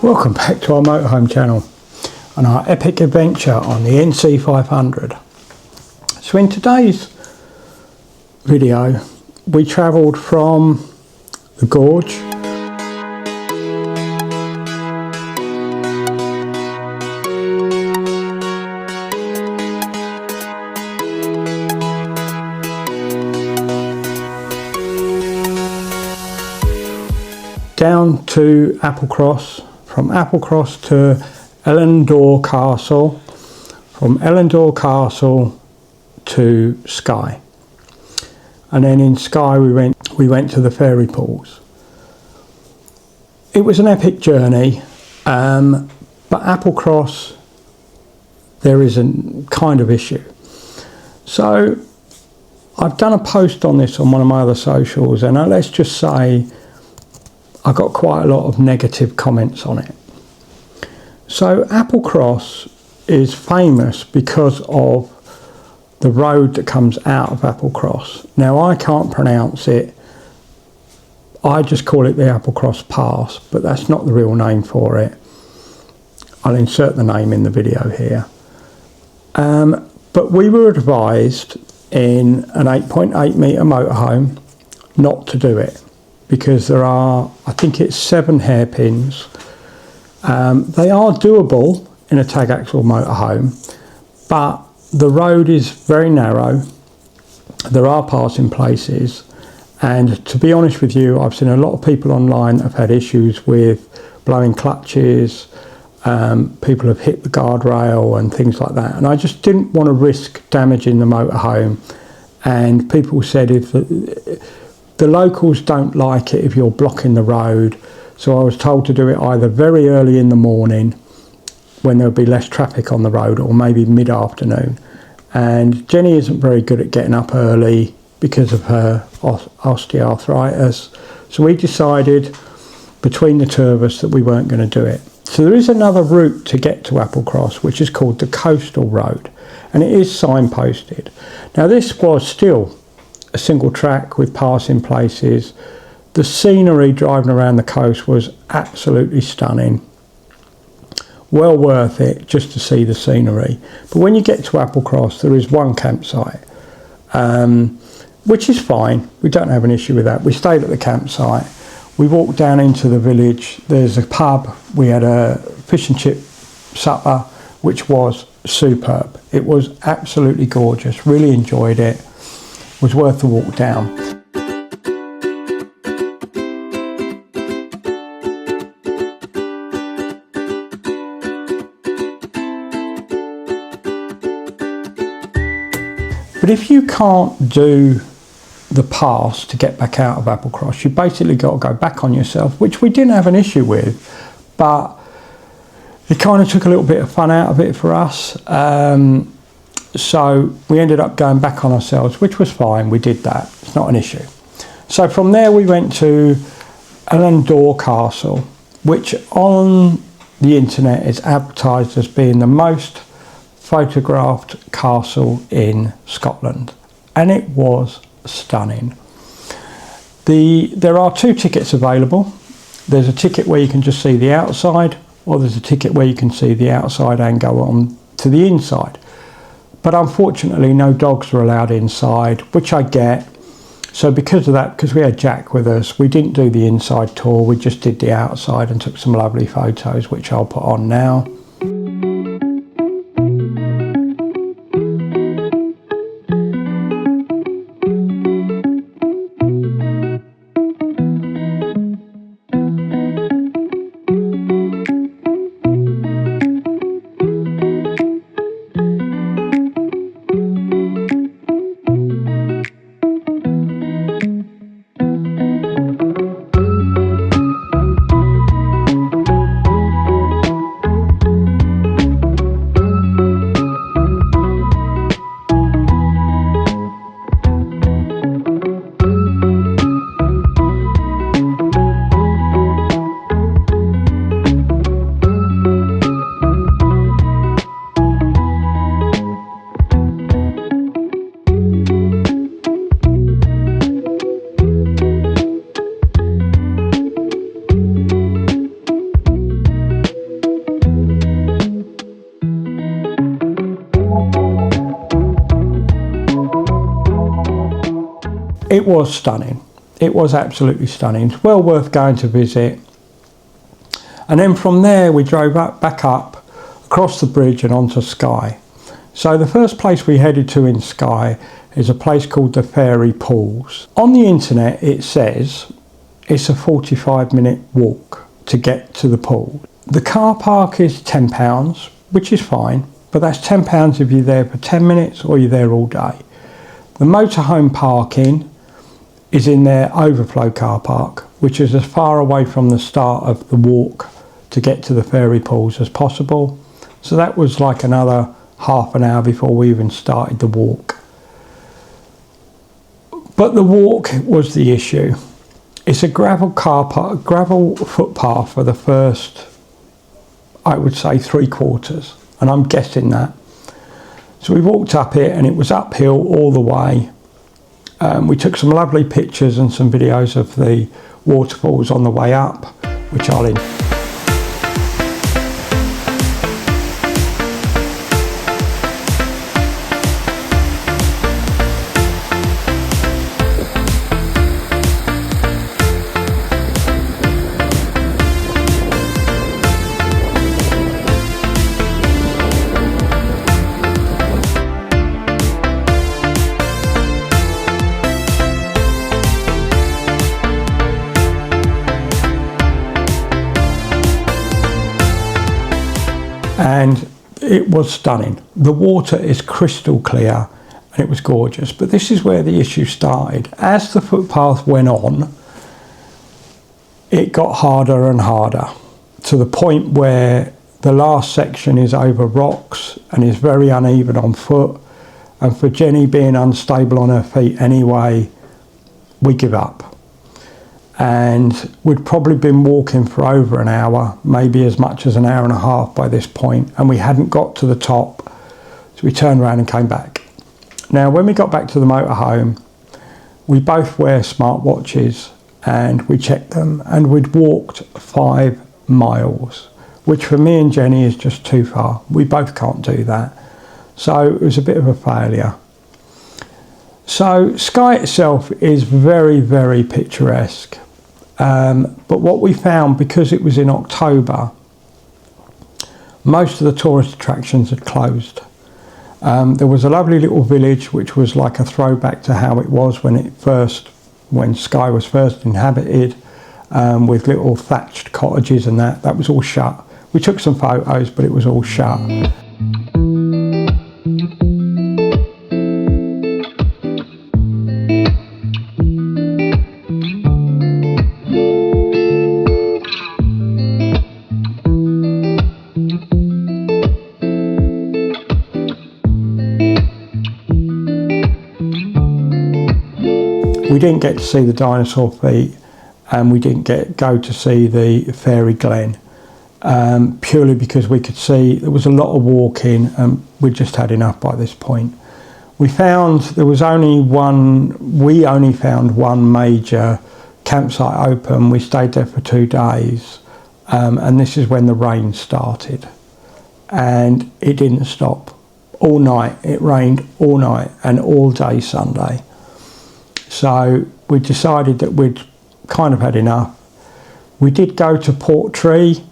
Welcome back to our motorhome channel and our epic adventure on the NC500. So in today's video we travelled from the gorge down to Applecross, from Applecross to Ellendor Castle, from Ellendor Castle to Skye, and then in Skye we went to the fairy pools. It was an epic journey, but Applecross there is a kind of issue. So I've done a post on this on one of my other socials, and let's just say I got quite a lot of negative comments on it. So Applecross is famous because of the road that comes out of Applecross. Now I can't pronounce it, I just call it the Applecross Pass, but that's not the real name for it. I'll insert the name in the video here. But we were advised in an 8.8 metre motorhome not to do it, because there are, I think it's 7 hairpins. They are doable in a tag axle motorhome, but the road is very narrow. There are passing places, and to be honest with you, I've seen a lot of people online have had issues with blowing clutches. People have hit the guardrail and things like that, and I just didn't want to risk damaging the motorhome. And people said if the locals don't like it if you're blocking the road, so I was told to do it either very early in the morning when there'll be less traffic on the road, or maybe mid-afternoon. And Jenny isn't very good at getting up early because of her osteoarthritis, so we decided between the two of us that we weren't going to do it. So there is another route to get to Applecross, which is called the Coastal Road, and it is signposted. Now this was still a single track with passing places. The scenery driving around the coast was absolutely stunning. Well worth it just to see the scenery. But when you get to Applecross, there is one campsite, which is fine. We don't have an issue with that. We stayed at the campsite. We walked down into the village. There's a pub. We had a fish and chip supper, which was superb. It was absolutely gorgeous. Really enjoyed it. Was worth the walk down. But if you can't do the pass to get back out of Applecross, you basically got to go back on yourself, which we didn't have an issue with, but it kind of took a little bit of fun out of it for us. So we ended up going back on ourselves, which was fine. We did that. It's not an issue. So from there we went to Ellendor Castle, which on the internet is advertised as being the most photographed castle in Scotland, and it was stunning. There are 2 tickets available. There's a ticket where you can just see the outside, or there's a ticket where you can see the outside and go on to the inside. But unfortunately no dogs were allowed inside, which I get. So because of that, because we had Jack with us, we didn't do the inside tour, we just did the outside and took some lovely photos, which I'll put on now. it was stunning. It was absolutely stunning. It's well worth going to visit. And then from there we drove back up across the bridge and onto Skye. So the first place we headed to in Skye is a place called the Fairy Pools. On the internet it says it's a 45-minute walk to get to the pool. The car park is £10, which is fine, but that's £10 if you're there for 10 minutes or you're there all day. The motorhome parking is in their overflow car park, which is as far away from the start of the walk to get to the Fairy Pools as possible. So that was like another half an hour before we even started the walk. But the walk was the issue. It's a gravel footpath for the first, I would say, 3/4, and I'm guessing that. So we walked up it and it was uphill all the way. We took some lovely pictures and some videos of the waterfalls on the way up, which I'll and it was stunning. The water is crystal clear and it was gorgeous, but this is where the issue started. As the footpath went on, it got harder and harder, to the point where the last section is over rocks and is very uneven on foot, and for Jenny being unstable on her feet anyway, we give up. And we'd probably been walking for over an hour, maybe as much as an hour and a half by this point, and we hadn't got to the top, so we turned around and came back. Now when we got back to the motorhome, we both wear smartwatches and we checked them, and we'd walked 5 miles, which for me and Jenny is just too far. We both can't do that, so it was a bit of a failure. So Skye itself is very, very picturesque. But what we found, because it was in October, most of the tourist attractions had closed. There was a lovely little village which was like a throwback to how it was when Skye was first inhabited, with little thatched cottages and that was all shut. We took some photos, but it was all shut. We didn't get to see the dinosaur feet, and we didn't go to see the Fairy Glen, purely because we could see there was a lot of walking and we just had enough by this point. We found we only found one major campsite open. We stayed there for 2 days, and this is when the rain started, and it didn't stop. All night, it rained all night and all day Sunday. So we decided that we'd kind of had enough. We did go to Portree,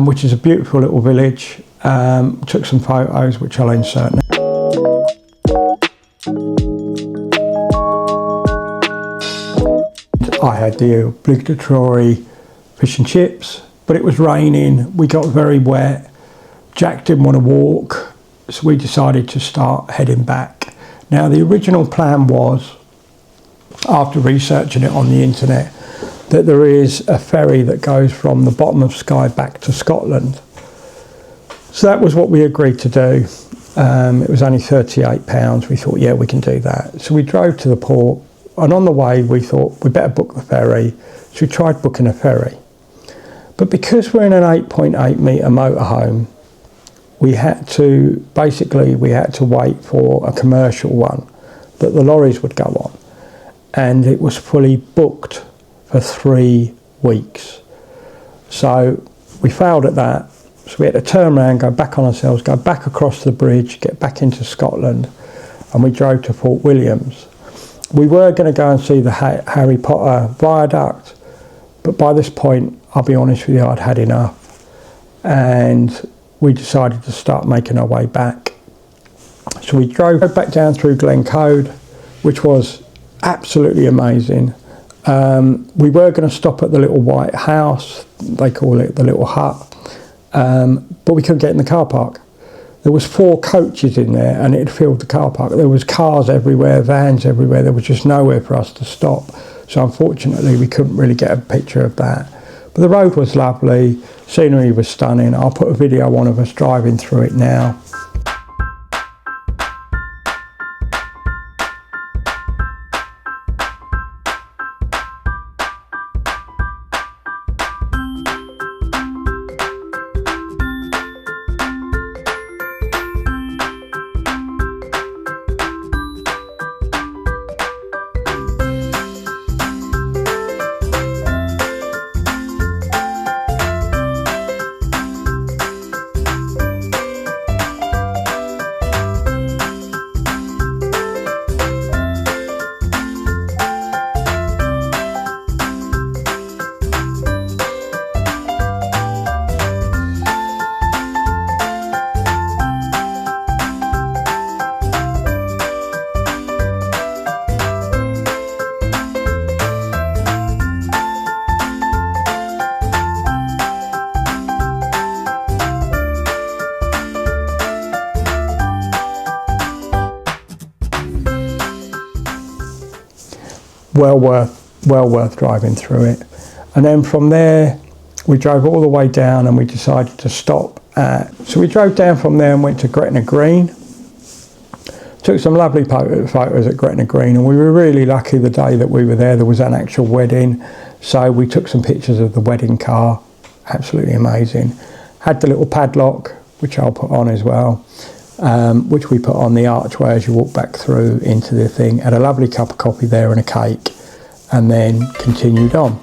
which is a beautiful little village. Took some photos, which I'll insert now. I had the obligatory fish and chips, but it was raining. We got very wet. Jack didn't want to walk, so we decided to start heading back. Now the original plan was, after researching it on the internet, that there is a ferry that goes from the bottom of Skye back to Scotland. So that was what we agreed to do. It was only £38. We thought, yeah, we can do that. So we drove to the port, and on the way we thought we better book the ferry. So we tried booking a ferry. But because we're in an 8.8 metre motorhome, we had to wait for a commercial one that the lorries would go on. And it was fully booked for 3 weeks. So we failed at that. So we had to turn around, go back on ourselves, go back across the bridge, get back into Scotland, and we drove to Fort Williams. We were going to go and see the Harry Potter viaduct, but by this point, I'll be honest with you, I'd had enough, and we decided to start making our way back. So we drove back down through Glencoe, which was absolutely amazing. We were going to stop at the little white house, they call it the little hut, but we couldn't get in the car park. There was 4 coaches in there and it filled the car park. There was cars everywhere, vans everywhere. There was just nowhere for us to stop. So unfortunately we couldn't really get a picture of that. But the road was lovely, scenery was stunning. I'll put a video on of us driving through it now. Well worth driving through it. And then from there we drove all the way down and we decided to stop at, so we drove down from there and went to Gretna Green, took some lovely photos at Gretna Green, and we were really lucky the day that we were there was an actual wedding, so we took some pictures of the wedding car. Absolutely amazing. Had the little padlock, which I'll put on as well, which we put on the archway as you walk back through into the thing. Had a lovely cup of coffee there and a cake, and then continued on.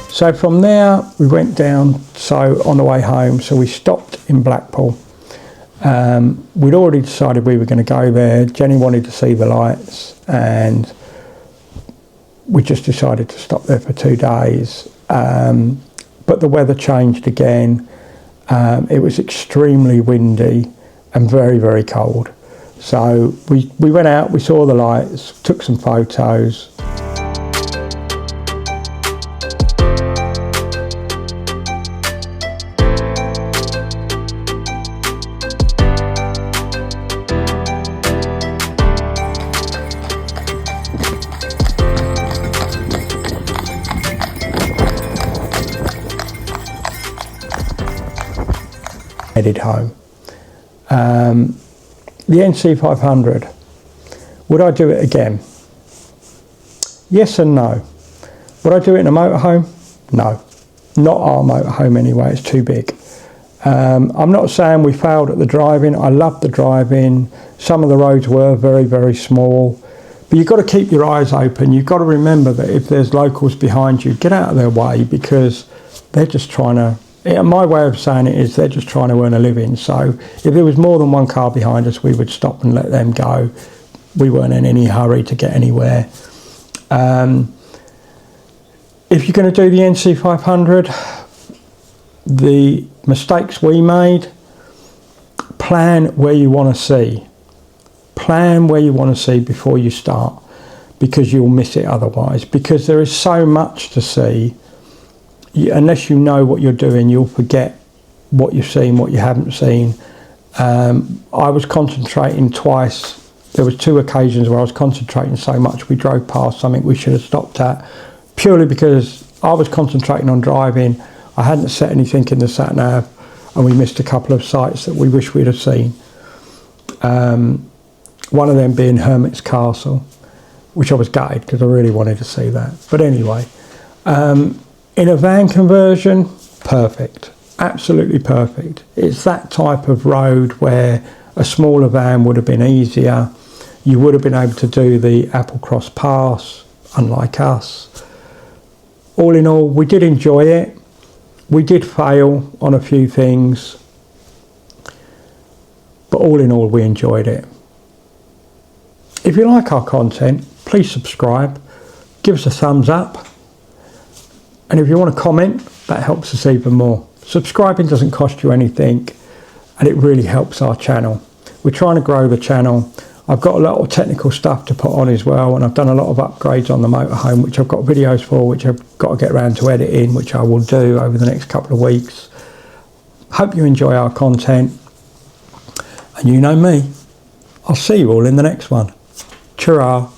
So from there we went down, so on the way home, so we stopped in Blackpool. We'd already decided we were going to go there. Jenny wanted to see the lights and we just decided to stop there for 2 days. But the weather changed again. It was extremely windy and very, very cold. So we went out, we saw the lights, took some photos. Headed home. The NC500, would I do it again? Yes and no. Would I do it in a motorhome? No, not our motorhome anyway, it's too big. I'm not saying we failed at the driving. I loved the driving. Some of the roads were very, very small, but you've got to keep your eyes open. You've got to remember that if there's locals behind you, get out of their way, because they're just trying to, my way of saying it is they're just trying to earn a living. So if there was more than one car behind us, we would stop and let them go. We weren't in any hurry to get anywhere. If you're going to do the NC500, the mistakes we made, plan where you want to see. Plan where you want to see before you start, because you'll miss it otherwise. Because there is so much to see. Unless you know what you're doing, you'll forget what you've seen, what you haven't seen. I was concentrating twice. There was 2 occasions where I was concentrating so much we drove past something we should have stopped at, purely because I was concentrating on driving. I hadn't set anything in the sat nav, and we missed a couple of sites that we wish we'd have seen. One of them being Hermit's Castle, which I was gutted because I really wanted to see that. But anyway, in a van conversion, perfect, absolutely perfect. It's that type of road where A smaller van would have been easier. You would have been able to do the Applecross Pass, unlike us. All in all, we did enjoy it. We did fail on a few things, but all in all, we enjoyed it. If you like our content, please subscribe, give us a thumbs up, and if you want to comment, that helps us even more. Subscribing doesn't cost you anything, and it really helps our channel. We're trying to grow the channel. I've got a lot of technical stuff to put on as well, and I've done a lot of upgrades on the motorhome, which I've got videos for, which I've got to get around to editing, which I will do over the next couple of weeks. Hope you enjoy our content, and you know me. I'll see you all in the next one. Ta-ra.